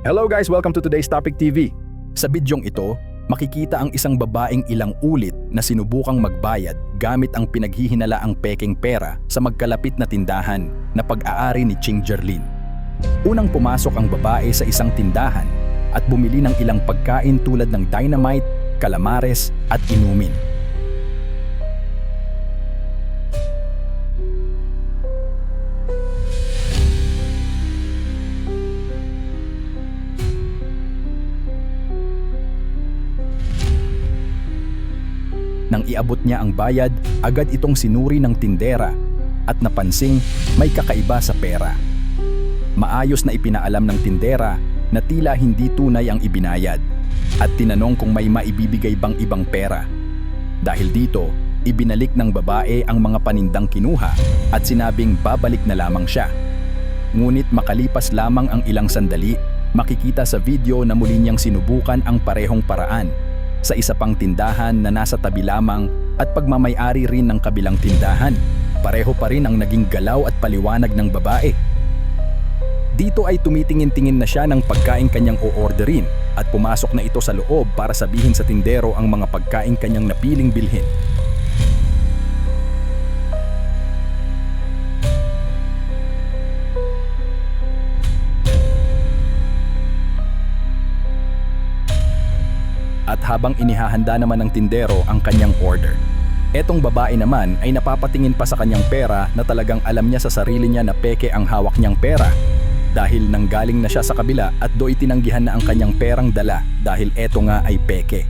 Hello guys, welcome to today's Topic TV. Sa bidyong ito, makikita ang isang babaeng ilang ulit na sinubukang magbayad gamit ang pinaghihinalaang pekeng pera sa magkalapit na tindahan na pag-aari ni Ching Jerlyn. Unang pumasok ang babae sa isang tindahan at bumili ng ilang pagkain tulad ng dynamite, calamares at inumin. Nang iabot niya ang bayad, agad itong sinuri ng tindera at napansing may kakaiba sa pera. Maayos na ipinaalam ng tindera na tila hindi tunay ang ibinayad at tinanong kung may maibibigay bang ibang pera. Dahil dito, ibinalik ng babae ang mga panindang kinuha at sinabing babalik na lamang siya. Ngunit makalipas lamang ang ilang sandali, makikita sa video na muli niyang sinubukan ang parehong paraan sa isa pang tindahan na nasa tabi lamang at pagmamay-ari rin ng kabilang tindahan. Pareho pa rin ang naging galaw at paliwanag ng babae. Dito ay tumitingin-tingin na siya ng pagkain kanyang o-orderin at pumasok na ito sa loob para sabihin sa tindero ang mga pagkain kanyang napiling bilhin. At habang inihahanda naman ng tindero ang kanyang order, etong babae naman ay napapatingin pa sa kanyang pera na talagang alam niya sa sarili niya na peke ang hawak niyang pera dahil nanggaling na siya sa kabila at do'y tinanggihan na ang kanyang perang dala dahil eto nga ay peke.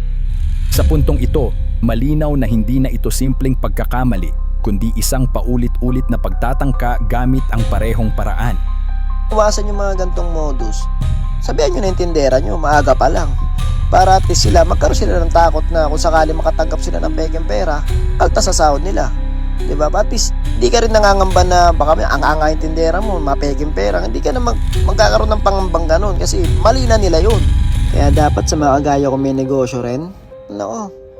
Sa puntong ito, malinaw na hindi na ito simpleng pagkakamali kundi isang paulit-ulit na pagtatangka gamit ang parehong paraan. Iwasan yung mga gantong modus. Sabihan nyo na yung tindera nyo, maaga pa lang. Para at least sila, magkaroon sila ng takot na kung sakali makatanggap sila ng pekeng pera, kaltas sa sahod nila. Diba? At least, di ka rin nangangamba na baka ang yung tindera mo, mapekeng pera. Hindi ka na magkakaroon ng pangambang ganun kasi mali na nila yun. Kaya dapat sa mga kagaya kung may negosyo rin,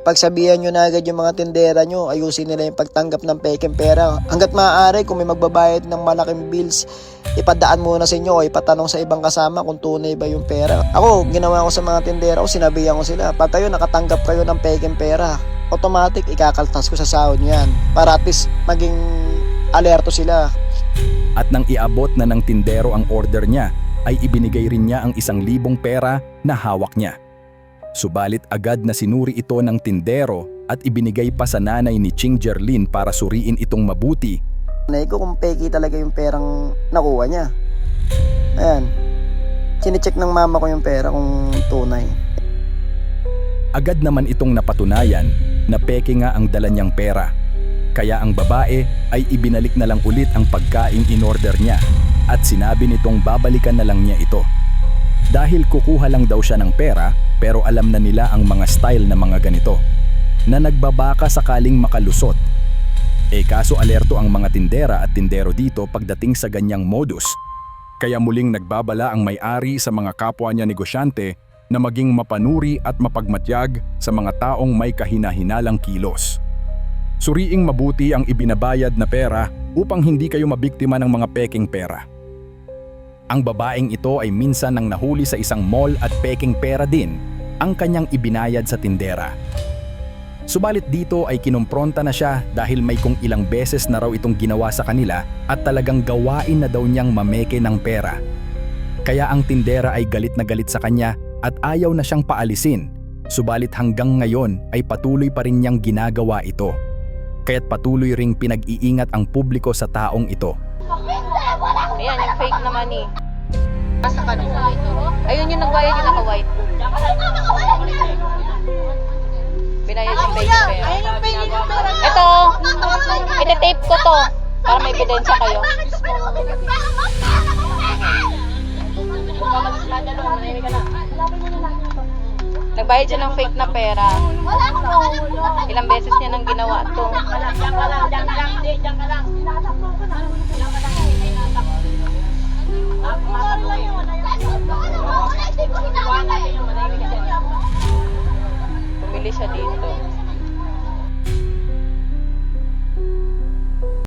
pagsabihan nyo na agad yung mga tindera nyo, ayusin nila yung pagtanggap ng pekeng pera. Hanggat maaari, kung may magbabayad ng malaking bills, ipadaan muna sa inyo o ipatanong sa ibang kasama kung tunay ba yung pera. Ako, ginawa ko sa mga tindera ko, sinabihan ko sila, pag kayo nakatanggap kayo ng pekeng pera, automatic ikakaltas ko sa sahod nyo yan para at least maging alerto sila. At nang iabot na ng tindero ang order niya, ay ibinigay rin niya ang 1,000 pera na hawak niya. Subalit agad na sinuri ito ng tindero at ibinigay pa sa nanay ni Ching Jerlyn para suriin itong mabuti. Nanay ko kung peki talaga yung perang nakuha niya. Ayan, sinicheck ng mama ko yung pera kung tunay. Agad naman itong napatunayan na peke nga ang dala niyang pera. Kaya ang babae ay ibinalik na lang ulit ang pagkaing in-order niya at sinabi nitong babalikan na lang niya ito. Dahil kukuha lang daw siya ng pera pero alam na nila ang mga style na mga ganito na nagbabaka sakaling makalusot. Kaso alerto ang mga tindera at tindero dito pagdating sa ganyang modus. Kaya muling nagbabala ang may-ari sa mga kapwa niya negosyante na maging mapanuri at mapagmatyag sa mga taong may kahina-hinalang kilos. Suriing mabuti ang ibinabayad na pera upang hindi kayo mabiktima ng mga pekeng pera. Ang babaeng ito ay minsan nang nahuli sa isang mall at pekeng pera din ang kanyang ibinayad sa tindera. Subalit dito ay kinumpronta na siya dahil may kung ilang beses na raw itong ginawa sa kanila at talagang gawain na daw niyang mameke ng pera. Kaya ang tindera ay galit na galit sa kanya at ayaw na siyang paalisin. Subalit hanggang ngayon ay patuloy pa rin niyang ginagawa ito. Kaya't patuloy ring pinag-iingat ang publiko sa taong ito. Ayan, yung fake na money. Basta kanina. Ayun yung nagbayad yung naka-white. Binayad yung fake na pera. Ito, iti-tape ko to para may ebidensya kayo. Nagbayad siya ng fake na pera. Ilang beses niya nang ginawa to.